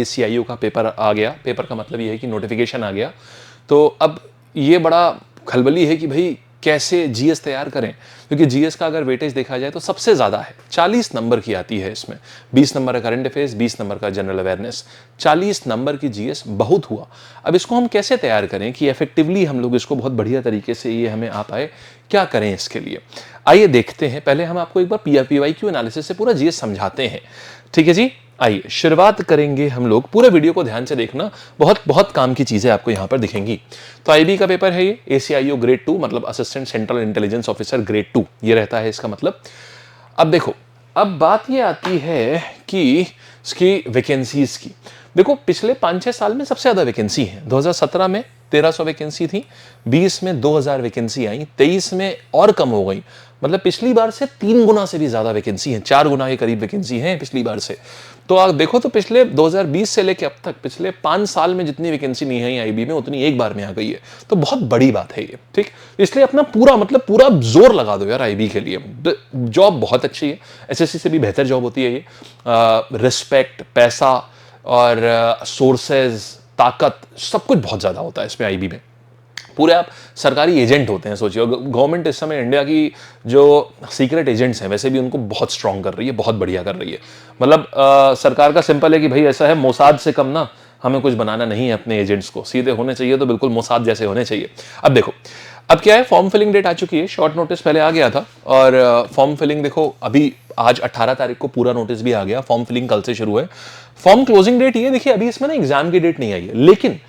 CIO का paper आ गया। Paper का मतलब ये है कि नोटिफिकेशन आ गया। तो अब ये बड़ा खलबली है कि भाई कैसे जीएस तैयार करें, क्योंकि जीएस का अगर वेटेज देखा जाए तो सबसे ज़्यादा है, 40 नंबर की आती है इसमें। 20 नंबर का करंट अफेयर्स, 20 नंबर का जनरल अवेयरनेस, 40 नंबर की जीएस बहुत हुआ। अब इसको हम कैसे तैयार करें कि इफेक्टिवली हम लोग इसको बहुत बढ़िया तरीके से ये हमें आ पाए, क्या करें इसके लिए, आइए देखते हैं। पहले हम आपको एक बार PYQ एनालिसिस से पूरा जीएस समझाते हैं, ठीक है जी। आइए शुरुआत करेंगे हम लोग, पूरे वीडियो को ध्यान से देखना, बहुत बहुत काम की चीजें आपको यहां पर दिखेंगी। तो IB का पेपर है ये, ACIO ग्रेड 2, मतलब assistant central intelligence officer grade 2 ये रहता है इसका मतलब। अब देखो, अब बात ये आती है कि इसकी वैकेंसीज की। देखो पिछले 5-6 साल में सबसे ज्यादा वैकेंसी है। 2017 में 1300 वैकेंसी थी, 20 में 2000 वैकेंसी आई, 23 में और कम हो गई, मतलब पिछली बार से 3 गुना से भी ज्यादा वैकेंसी है, 4 गुना के करीब वैकेंसी है पिछली बार से। तो आप देखो तो पिछले 2020 से लेकर अब तक पिछले 5 साल में जितनी वैकेंसी नहीं है IB में, उतनी एक बार में आ गई है। तो बहुत बड़ी बात है ये, ठीक। इसलिए अपना पूरा मतलब पूरा जोर लगा दो यार IB के लिए। जॉब बहुत अच्छी है, SSC से भी बेहतर जॉब होती है ये। रिस्पेक्ट, पैसा और सोर्सेज, ताकत, सब कुछ बहुत ज्यादा होता है इसमें IB में। पूरे आप सरकारी एजेंट होते हैं, सोचिए। गवर्नमेंट इस समय इंडिया की जो सीक्रेट एजेंट्स हैं वैसे भी उनको बहुत स्ट्रांग कर रही है, बहुत बढ़िया कर रही है। मतलब सरकार का सिंपल है कि भाई ऐसा है, मोसाद से कम ना हमें कुछ बनाना नहीं है अपने एजेंट्स को, सीधे होने चाहिए तो बिल्कुल मोसाद जैसे होने चाहिए। अब देखो, अब क्या है, फॉर्म फिलिंग डेट आ चुकी है, शॉर्ट नोटिस पहले आ गया था, और फॉर्म फिलिंग देखो अभी आज 18 तारीख को पूरा नोटिस भी आ गया, फॉर्म फिलिंग कल से शुरू है। फॉर्म क्लोजिंग डेट ये देखिए, अभी इसमें ना एग्जाम की डेट नहीं आई है, लेकिन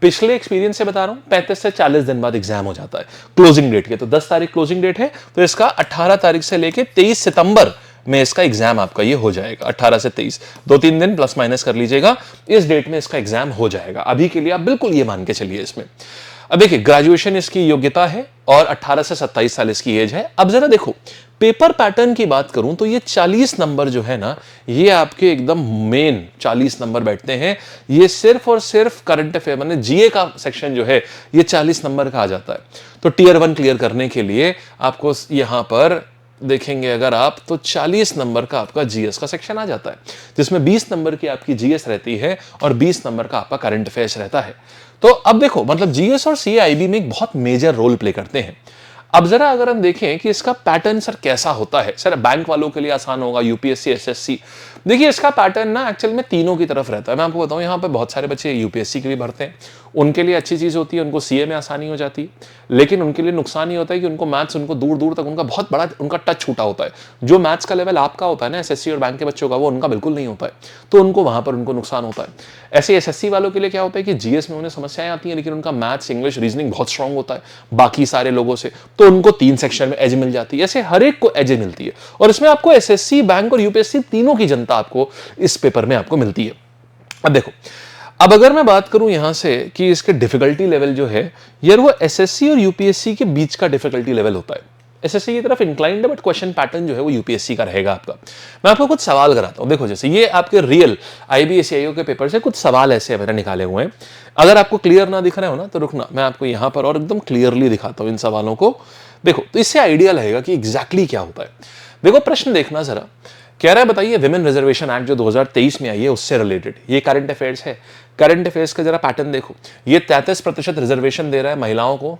पिछले एक्सपीरियंस से बता रहा हूं 35 से 40 दिन बाद एग्जाम हो जाता है क्लोजिंग डेट के। तो 10 तारीख क्लोजिंग डेट है, तो इसका 18 तारीख से लेके 23 सितंबर में इसका एग्जाम आपका ये हो जाएगा। 18 से 23 2-3 दिन प्लस माइनस कर लीजिएगा, इस डेट में इसका एग्जाम हो जाएगा। अभी के लिए आप बिल्कुल ये मान के चलिए इसमें। अब देखिए, ग्रेजुएशन इसकी योग्यता है और 18 से 27 साल इसकी एज है। अब जरा देखो, पेपर पैटर्न की बात करूं तो ये 40 नंबर जो है ना, ये आपके एकदम मेन 40 नंबर बैठते हैं। ये सिर्फ और सिर्फ करंट अफेयर मतलब GA का सेक्शन जो है ये 40 नंबर का आ जाता है। तो टियर 1 क्लियर करने के लिए आपको यहां पर देखेंगे अगर आप, तो 40 नंबर का आपका GS का सेक्शन आ जाता है, जिसमें 20 नंबर की आपकी GS रहती है और 20 नंबर का आपका करंट अफेयर्स रहता है। तो अब देखो, मतलब GS और CA IB में एक बहुत मेजर रोल प्ले करते हैं। अब जरा अगर हम देखें कि इसका पैटर्न सर कैसा होता है, सर बैंक वालों के लिए आसान होगा, UPSC SSC। देखिए इसका पैटर्न ना एक्चुअल में तीनों की तरफ रहता है। मैं आपको बताऊं, यहाँ पे बहुत सारे बच्चे UPSC के भी भरते हैं, उनके लिए अच्छी चीज होती है, उनको CA में आसानी हो जाती है। लेकिन उनके लिए नुकसान ये होता है कि उनको मैथ्स, उनको दूर दूर तक उनका बहुत बड़ा उनका टच छूटा होता है। जो मैथ्स का लेवल आपका होता है ना SSC और बैंक के बच्चों का, वो उनका बिल्कुल नहीं होता है, तो उनको वहां पर उनको नुकसान होता है। ऐसे SSC वालों के लिए क्या होता है कि GS में उन्हें समस्याएं आती हैं, लेकिन उनका मैथ्स, इंग्लिश, रीजनिंग बहुत स्ट्रांग होता है बाकी सारे लोगों से, तो उनको 3 सेक्शन में एज मिल जाती है। ऐसे हर एक को एज मिलती है, और इसमें आपको SSC, बैंक और UPSC तीनों की जनता आपको इस पेपर में आपको मिलती है। अब देखो, अब अगर मैं बात करूं यहां से कि इसके डिफिकल्टी लेवल जो है यार, वो SSC और UPSC के बीच का डिफिकल्टी लेवल होता है। SSC की तरफ इंक्लाइंड है, बट क्वेश्चन पैटर्न जो है वो UPSC का रहेगा आपका। मैं आपको कुछ सवाल कराता हूं। देखो, जैसे ये आपके रियल IB ACIO के पेपर से कुछ सवाल ऐसे मैंने निकाले हुए हैं। अगर आपको क्लियर ना दिख रहे हो ना तो रुकना, मैं आपको यहां पर और एकदम क्लियरली दिखाता हूं इन सवालों को। देखो, तो इससे आइडिया लगेगा कि एग्जैक्टली क्या होता है। देखो प्रश्न देखना जरा, कह रहा है बताइए विमेन रिजर्वेशन एक्ट जो 2023 में आई है उससे रिलेटेड, ये करंट अफेयर्स है। करंट अफेयर्स का जरा पैटर्न देखो, ये 33% रिजर्वेशन दे रहा है महिलाओं को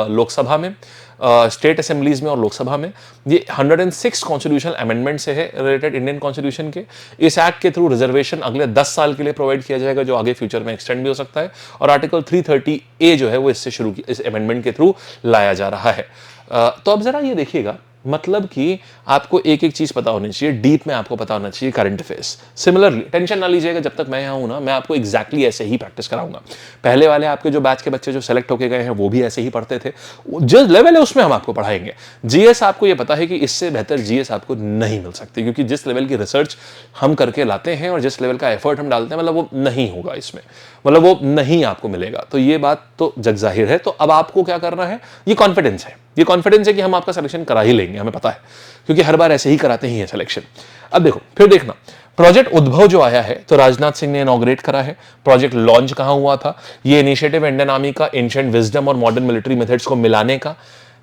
लोकसभा में, स्टेट असेंबलीज में और लोकसभा में। ये 106 कॉन्स्टिट्यूशनल अमेंडमेंट से है रिलेटेड इंडियन कॉन्स्टिट्यूशन के। इस एक्ट के थ्रू रिजर्वेशन अगले 10 साल के लिए प्रोवाइड किया जाएगा, जो आगे फ्यूचर में एक्सटेंड भी हो सकता है। और आर्टिकल 330A जो है वो इससे शुरू इस अमेंडमेंट के थ्रू लाया जा रहा है। तो अब जरा ये देखिएगा, मतलब कि आपको एक एक चीज पता होनी चाहिए, डीप में आपको पता होना चाहिए करंट अफेयर्स। सिमिलरली टेंशन ना लीजिएगा, जब तक मैं यहाँ हूं ना, मैं आपको एग्जैक्टली ऐसे ही प्रैक्टिस कराऊंगा। पहले वाले आपके जो बैच के बच्चे जो सेलेक्ट होके गए हैं वो भी ऐसे ही पढ़ते थे, जो लेवल है उसमें हम आपको पढ़ाएंगे। GS आपको ये पता है कि इससे बेहतर GS आपको नहीं मिल सकती, क्योंकि जिस लेवल की रिसर्च हम करके लाते हैं और जिस लेवल का एफर्ट हम डालते हैं, मतलब वो नहीं होगा इसमें, मतलब वो नहीं आपको मिलेगा। तो ये बात तो जग जाहिर है। तो अब आपको क्या करना है, ये कॉन्फिडेंस है, ये कॉन्फिडेंस है कि हम आपका सिलेक्शन करा ही लेंगे, हमें पता है, क्योंकि हर बार ऐसे ही कराते ही है सिलेक्शन। अब देखो, फिर देखना प्रोजेक्ट उद्भव जो आया है, तो राजनाथ सिंह ने इनॉग्रेट करा है। प्रोजेक्ट लॉन्च कहां हुआ था, ये इनिशिएटिव इंडियन आर्मी का एंशिएंट विजडम और मॉडर्न मिलिट्री मेथड्स को मिलाने का।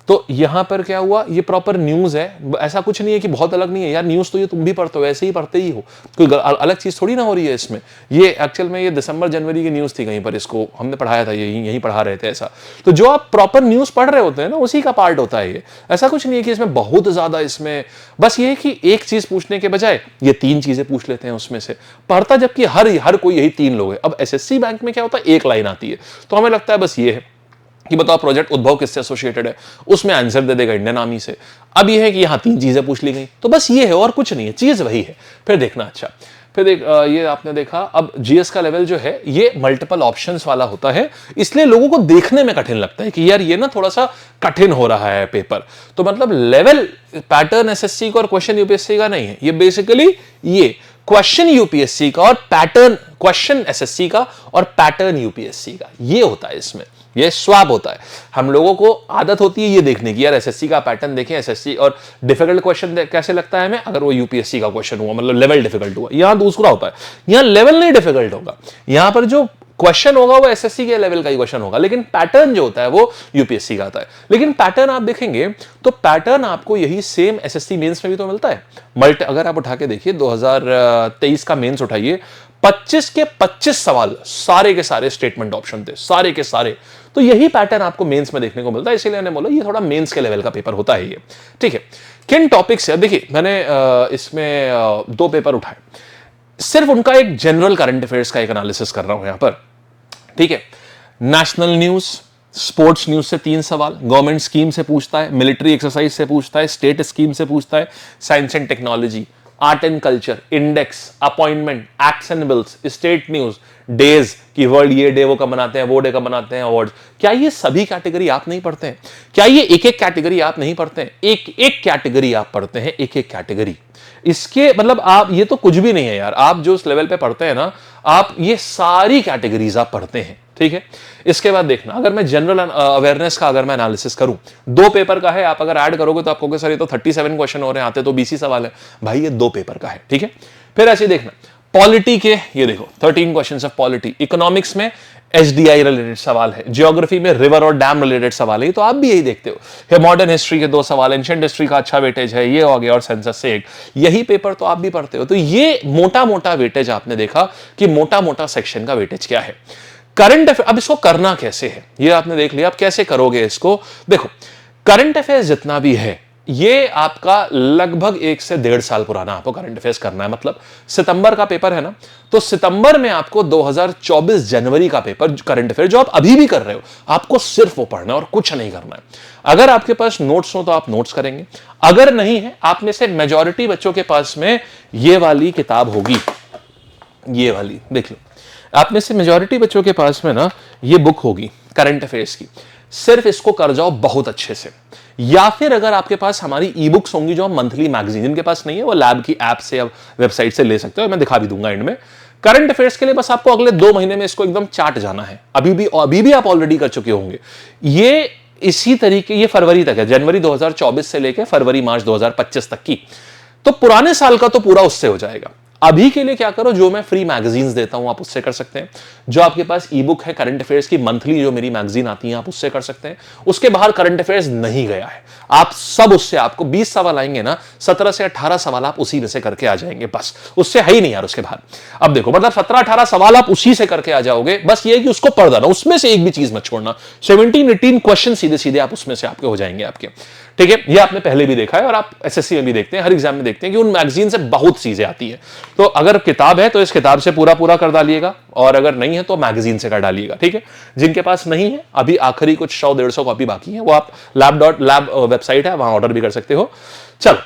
तो यहां पर क्या हुआ, ये प्रॉपर न्यूज है, ऐसा कुछ नहीं है कि बहुत अलग नहीं है यार, न्यूज तो ये तुम भी पढ़ते हो, ऐसे ही पढ़ते ही हो, कोई अलग चीज थोड़ी ना हो रही है इसमें। ये एक्चुअल में ये दिसंबर जनवरी की न्यूज थी, कहीं पर इसको हमने पढ़ाया था, यही पढ़ा रहे थे ऐसा। तो जो आप प्रॉपर न्यूज पढ़ रहे होते हैं ना, उसी का पार्ट होता है ये। ऐसा कुछ नहीं है कि इसमें बहुत ज्यादा, इसमें बस ये है कि एक चीज पूछने के बजाय ये 3 चीजें पूछ लेते हैं उसमें से पढ़ता, जबकि हर कोई यही 3 लोग है। अब एसएससी बैंक में क्या होता है, एक लाइन आती है, तो हमें लगता है बस ये है कि बताओ प्रोजेक्ट उद्भव किससे एसोसिएटेड है, उसमें आंसर दे देगा इंडियन आर्मी से। अब ये है कि यहां 3 चीजें पूछ ली गई, तो बस ये है और कुछ नहीं है, चीज वही है। फिर देखना, अच्छा फिर ये आपने देखा, अब जीएस का लेवल जो है ये मल्टीपल ऑप्शंस वाला होता है, इसलिए लोगों को देखने में कठिन लगता है कि यार ये ना थोड़ा सा कठिन हो रहा है पेपर। तो मतलब लेवल पैटर्न एसएससी का और क्वेश्चन यूपीएससी का नहीं है, ये बेसिकली ये क्वेश्चन यूपीएससी का और पैटर्न, क्वेश्चन एसएससी का और पैटर्न यूपीएससी का, ये होता है इसमें, ये स्वैप होता है। हम लोगों को आदत होती है ये देखने की, यार एसएससी का पैटर्न देखें, एसएससी और डिफिकल्ट क्वेश्चन कैसे लगता है हमें, अगर वो यूपीएससी का क्वेश्चन हुआ, मतलब लेवल डिफिकल्ट हुआ। यहां दूसरा होता है, यहां लेवल नहीं डिफिकल्ट होगा, यहां पर जो क्वेश्चन होगा वो एसएससी के लेवल का ही क्वेश्चन होगा, लेकिन पैटर्न जो होता है वो यूपीएससी का आता है। लेकिन पैटर्न आप देखेंगे तो पैटर्न आपको यही सेम एसएससी मेंस में भी तो मिलता है। अगर आप उठा के देखिए 2023 का मेंस उठाइए, 25 के 25 सवाल सारे के सारे स्टेटमेंट ऑप्शन थे, सारे के सारे। तो यही पैटर्न आपको मेंस में देखने को मिलता है, इसीलिए मैंने बोला ये थोड़ा मेंस के लेवल का पेपर होता है ये। ठीक है, किन टॉपिक्स है, देखिए मैंने इसमें 2 पेपर उठाए, सिर्फ उनका एक जनरल करंट अफेयर्स का एक एनालिसिस कर रहा हूं यहां पर। ठीक है, नेशनल न्यूज, स्पोर्ट्स न्यूज से 3 सवाल, गवर्नमेंट स्कीम से पूछता है, मिलिट्री एक्सरसाइज से पूछता है, स्टेट स्कीम से पूछता है, science and technology, art and culture, index, appointment, acts and bills, state news, days की वर्ल्ड, ये डे वो कब मनाते हैं, वो डे कब मनाते हैं, अवार्ड्स। क्या ये सभी कैटेगरी आप नहीं पढ़ते हैं? क्या ये एक एक कैटेगरी आप नहीं पढ़ते हैं? एक एक कैटेगरी आप पढ़ते हैं, एक एक कैटेगरी। इसके मतलब आप, ये तो कुछ भी नहीं है यार, आप जो उस लेवल पे पढ़ते हैं ना, आप ये सारी कैटेगरीज आप पढ़ते हैं। ठीक है, इसके बाद देखना, अगर मैं जनरल अवेयरनेस का अगर मैं एनालिसिस करूं, 2 पेपर का है, आप अगर ऐड करोगे तो आपको सर ये तो 37 क्वेश्चन हो रहे हैं, आते तो 20 ही सवाल है भाई, ये 2 पेपर का है। ठीक है, फिर ऐसे देखना पॉलिटी के, ये देखो 13 क्वेश्चंस ऑफ पॉलिटी, इकोनॉमिक्स में एसडीआई रिलेटेड सवाल है, ज्योग्राफी में रिवर और डैम रिलेटेड सवाल है, तो आप भी यही देखते हो। मॉडर्न हिस्ट्री के 2 सवाल, एंशिएंट हिस्ट्री का अच्छा वेटेज है, ये हो गया, और सेंसस से 1, यही पेपर तो आप भी पढ़ते हो। तो ये मोटा मोटा वेटेज आपने देखा कि मोटा मोटा सेक्शन का वेटेज क्या है। करंट अफेयर, अब इसको करना कैसे है ये आपने देख लिया, आप कैसे करोगे इसको। देखो करंट अफेयर्स जितना भी है ये आपका लगभग 1 से 1.5 साल पुराना आपको करंट अफेयर्स करना है। मतलब सितंबर का पेपर है ना, तो सितंबर में आपको 2024 जनवरी का पेपर करंट अफेयर जो आप अभी भी कर रहे हो, आपको सिर्फ वो पढ़ना है और कुछ नहीं करना है। अगर आपके पास नोट्स हो तो आप नोट्स करेंगे, अगर नहीं है, आप में से मेजॉरिटी बच्चों के पास में ये वाली किताब होगी, ये वाली देख लो, आप में से मेजॉरिटी बच्चों के पास में ना ये बुक होगी करंट अफेयर्स की, सिर्फ इसको कर जाओ बहुत अच्छे से। या फिर अगर आपके पास हमारी ई बुक्स होंगी जो हम मंथली मैगजीन, जिनके पास नहीं है वो लैब की ऐप से या वेबसाइट से ले सकते हो, मैं दिखा भी दूंगा एंड में। करंट अफेयर्स के लिए बस आपको अगले 2 महीने में इसको एकदम चाट जाना है, अभी भी आप ऑलरेडी कर चुके होंगे। ये इसी तरीके, ये फरवरी तक है, जनवरी 2024 से लेकर फरवरी मार्च 2025 तक की, तो पुराने साल का तो पूरा उससे हो जाएगा। अभी के लिए क्या करो, जो मैं फ्री मैगजीन्स देता हूं आप उससे कर सकते हैं, जो आपके पास ई बुक है करंट अफेयर्स की मंथली जो मेरी मैगजीन आती है आप उससे कर सकते हैं। उसके बाहर करंट अफेयर्स नहीं गया है, आप सब उससे, आपको 20 सवाल आएंगे ना, 17 से 18 सवाल आप उसी में से करके आ जाएंगे, बस उससे है ही नहीं यार उसके बाहर। अब देखो मतलब 17-18 सवाल आप उसी से करके आ जाओगे, बस ये कि उसको पढ़ देना, उसमें से एक भी चीज मत छोड़ना। 17-18 क्वेश्चन सीधे सीधे आप उसमें से आपके हो जाएंगे आपके। ठीक है, ये आपने पहले भी देखा है और आप एसएससी में भी देखते हैं, हर एग्जाम में देखते हैं कि उन मैगजीन से बहुत चीजें आती है। तो अगर किताब है तो इस किताब से पूरा कर डालिएगा, और अगर नहीं है तो मैगजीन से कर डालिएगा। ठीक है, जिनके पास नहीं है, अभी आखिरी कुछ 100-150 कॉपी बाकी है, वो आप lab वेबसाइट है, वहां ऑर्डर भी कर सकते हो। चलो,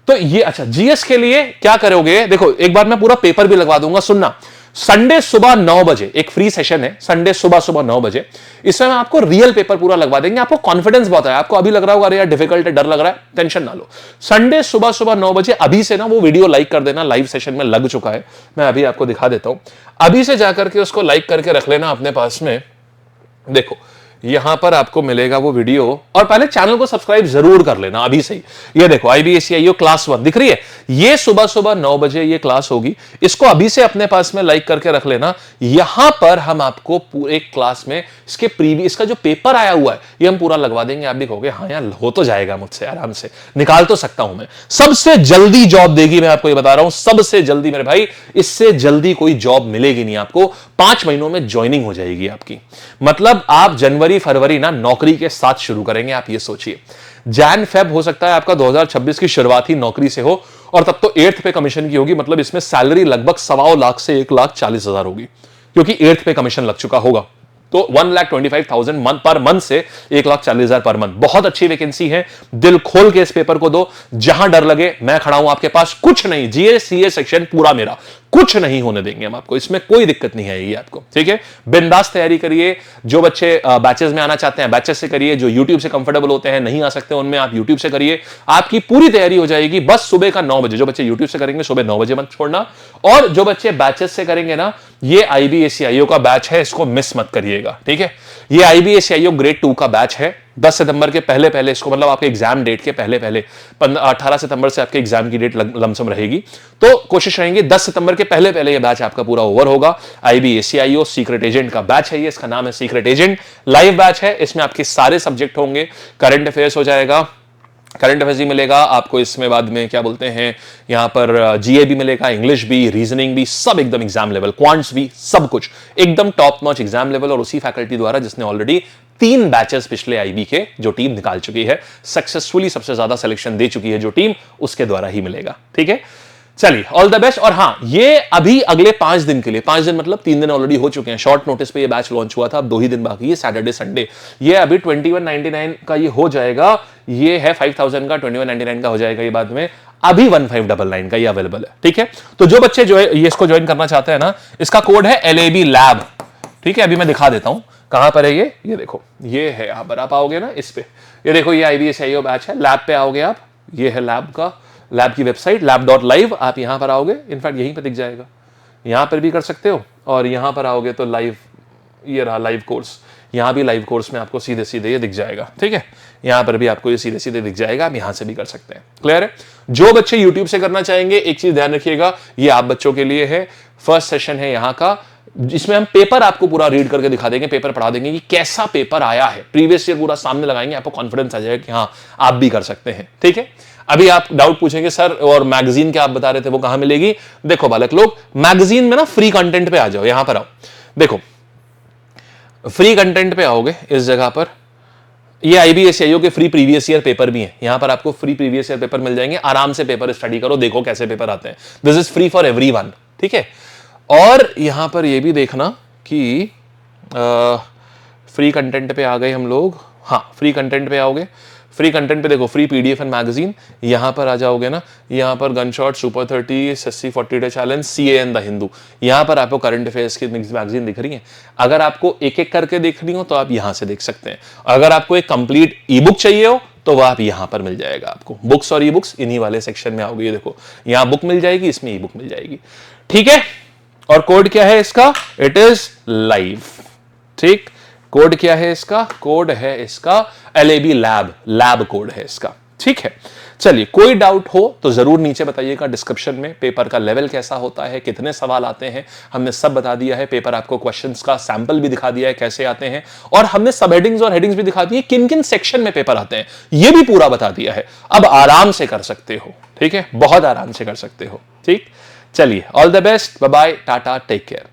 तो ये अच्छा, जीएस के लिए क्या करोगे, देखो एक बार मैं पूरा पेपर भी लगवा दूंगा, सुनना। संडे सुबह 9 बजे एक फ्री सेशन है, संडे सुबह 9 बजे, इसमें हम आपको रियल पेपर पूरा लगवा देंगे। आपको कॉन्फिडेंस बहुत है, आपको अभी लग रहा होगा अरे यार डिफिकल्ट है, डर लग रहा है, टेंशन ना लो। संडे सुबह 9 बजे अभी से ना वो वीडियो लाइक कर देना, लाइव सेशन में लग चुका है, मैं अभी आपको दिखा देता हूं। अभी से जाकर के उसको लाइक करके रख लेना अपने पास में। देखो यहां पर आपको मिलेगा वो वीडियो, और पहले चैनल को सब्सक्राइब जरूर कर लेना अभी से ही। ये देखो IBSCIO क्लास 1 दिख रही है, ये सुबह सुबह 9 बजे ये क्लास होगी, इसको अभी से अपने पास में लाइक करके रख लेना। यहां पर हम आपको पूरे क्लास में इसके प्रीवियस इसका जो पेपर आया हुआ है ये हम पूरा लगवा देंगे। आप भी कहोगे हाँ यार हो तो जाएगा मुझसे, आराम से निकाल तो सकता हूं मैं। सबसे जल्दी जॉब देगी, मैं आपको ये बता रहा हूं, सबसे जल्दी मेरे भाई, इससे जल्दी कोई जॉब मिलेगी नहीं आपको। 5 महीनों में ज्वाइनिंग हो जाएगी आपकी, मतलब आप जनवरी फरवरी ना नौकरी के साथ शुरू करेंगे। आप ये सोचिए जैन फेब हो सकता है आपका 2026 की शुरुआत ही नौकरी से हो, और तब तो 8th पे कमीशन की होगी, मतलब इसमें सैलरी लगभग 1.25 लाख से 1,40,000 होगी, क्योंकि 8th पे कमीशन लग चुका होगा। तो 1,25,000 पर मंथ से 1,40,000 पर मंथ, बहुत अच्छी वैकेंसी है। दिल खोल के इस पेपर को दो, जहां डर लगे मैं खड़ा हूं आपके पास। कुछ नहीं, GS CA सेक्शन पूरा मेरा, कुछ नहीं होने देंगे हम आपको, इसमें कोई दिक्कत नहीं आएगी आपको, ठीक है। बिंदास तैयारी करिए। जो बच्चे बैचेस में आना चाहते हैं बैचेस से करिए, जो यूट्यूब से कंफर्टेबल होते हैं नहीं आ सकते उनमें आप यूट्यूब से करिए, आपकी पूरी तैयारी हो जाएगी। बस सुबह का 9 बजे, जो बच्चे यूट्यूब से करेंगे सुबह 9 बजे मत छोड़ना, और जो बच्चे बैचेस से करेंगे ना, ये IBSCIO का बैच है, इसको मिस मत करिएगा, ठीक है। ये IBSCIO ग्रेड 2 का बैच है। 10 सितंबर के पहले पहले इसको, मतलब आपके एग्जाम डेट के पहले पहले 18 सितंबर से आपके एग्जाम की डेट लमसम रहेगी, तो कोशिश रहेंगे 10 सितंबर के पहले पहले ये बैच आपका पूरा ओवर होगा। IBSCIO सीक्रेट एजेंट का बैच है ये, इसका नाम है सीक्रेट एजेंट। लाइव बैच है, इसमें आपके सारे सब्जेक्ट होंगे। करंट अफेयर्स हो जाएगा, करंट अफेयर्स भी मिलेगा आपको इसमें, बाद में क्या बोलते हैं यहां पर GA भी मिलेगा, इंग्लिश भी, रीजनिंग भी, सब एकदम एग्जाम लेवल, क्वांट्स भी, सब कुछ एकदम टॉप नॉच एग्जाम लेवल, और उसी फैकल्टी द्वारा जिसने ऑलरेडी 3 बैचेस पिछले IB के जो टीम निकाल चुकी है, सक्सेसफुली सबसे ज्यादा सिलेक्शन दे चुकी है जो टीम, उसके द्वारा ही मिलेगा, ठीक है। चलिए ऑल द बेस्ट। और हाँ, ये अभी अगले 5 दिन के लिए, 5 दिन मतलब 3 दिन ऑलरेडी हो चुके हैं, शॉर्ट नोटिस पे ये बैच लॉन्च हुआ था, अब 2 ही दिन बाकी है, सैटरडे संडे। ये अभी 2199 का ये हो जाएगा, ये है 5000 का, 2199 का हो जाएगा ये बाद में, अभी 1599 का ये अवेलेबल है, ठीक है। तो जो बच्चे जो है ये इसको ज्वाइन करना चाहते हैं ना, इसका कोड है LAB लैब, ठीक है। अभी मैं दिखा देता हूं कहां पर है ये देखो, ये है यहां पर, आप आओगे ना इस पे, ये देखो ये IBSCIO बैच है, लैब पे आओगे आप, ये है लैब का, लैब की वेबसाइट lab.live, आप यहां पर आओगे, इनफैक्ट यहीं पे दिख जाएगा, यहां पर भी कर सकते हो, और यहां पर आओगे तो लाइव, ये रहा लाइव कोर्स, यहां भी लाइव कोर्स में आपको सीधे सीधे ये दिख जाएगा, ठीक है। यहां पर भी आपको ये सीधे सीधे दिख जाएगा, आप यहां से भी कर सकते हैं। क्लियर है। जो बच्चे यूट्यूब से करना चाहेंगे, एक चीज ध्यान रखिएगा, ये आप बच्चों के लिए है, फर्स्ट सेशन है यहां का, जिसमें हम पेपर आपको पूरा रीड करके दिखा देंगे, पेपर पढ़ा देंगे कि कैसा पेपर आया है, प्रीवियस ईयर पूरा सामने लगाएंगे, आपको कॉन्फिडेंस आ जाएगा कि हाँ आप भी कर सकते हैं, ठीक है। अभी आप डाउट पूछेंगे सर, और मैगजीन क्या आप बता रहे थे वो कहां मिलेगी? देखो बालक लोग, मैगजीन में ना फ्री कंटेंट पे आ जाओ, यहां पर आओ, देखो फ्री कंटेंट पे आओगे, इस जगह पर ये IBSCIO के फ्री प्रीवियस ईयर पेपर भी हैं, यहां पर आपको फ्री प्रीवियस ईयर पेपर मिल जाएंगे, आराम से पेपर स्टडी करो, देखो कैसे पेपर आते हैं, this is free for everyone, ठीक है। और यहां पर ये भी देखना कि फ्री कंटेंट पे आ गए हम लोग, हाँ फ्री कंटेंट पे आओगे, फ्री कंटेंट पे देखो फ्री PDF एंड मैगजीन, यहां पर आ जाओगे ना, यहां पर gunshot, super 30, SSC 40 day challenge, CA and the Hindu, यहां पर आपको करंट अफेयर्स की मैगजीन दिख रही है। अगर आपको एक एक करके देखनी हो तो आप यहां से देख सकते हैं, अगर आपको एक कंप्लीट ई-बुक चाहिए हो तो वह आप यहां पर मिल जाएगा आपको, बुक्स और ई-बुक्स इन्हीं वाले सेक्शन में आओगे, ये देखो यहां बुक मिल जाएगी, इसमें ई-बुक मिल जाएगी, ठीक है। और कोड क्या है इसका? इट इज लाइव, ठीक। कोड क्या है इसका? कोड है इसका LAB लैब कोड है इसका, ठीक है। चलिए कोई डाउट हो तो जरूर नीचे बताइएगा डिस्क्रिप्शन में, पेपर का लेवल कैसा होता है, कितने सवाल आते हैं, हमने सब बता दिया है। पेपर आपको क्वेश्चंस का सैंपल भी दिखा दिया है कैसे आते हैं, और हमने सब हेडिंग्स और हेडिंग्स भी दिखा दी है, किन किन सेक्शन में पेपर आते हैं ये भी पूरा बता दिया है। अब आराम से कर सकते हो, ठीक है, बहुत आराम से कर सकते हो, ठीक। चलिए all the best, bye bye, tata, take care.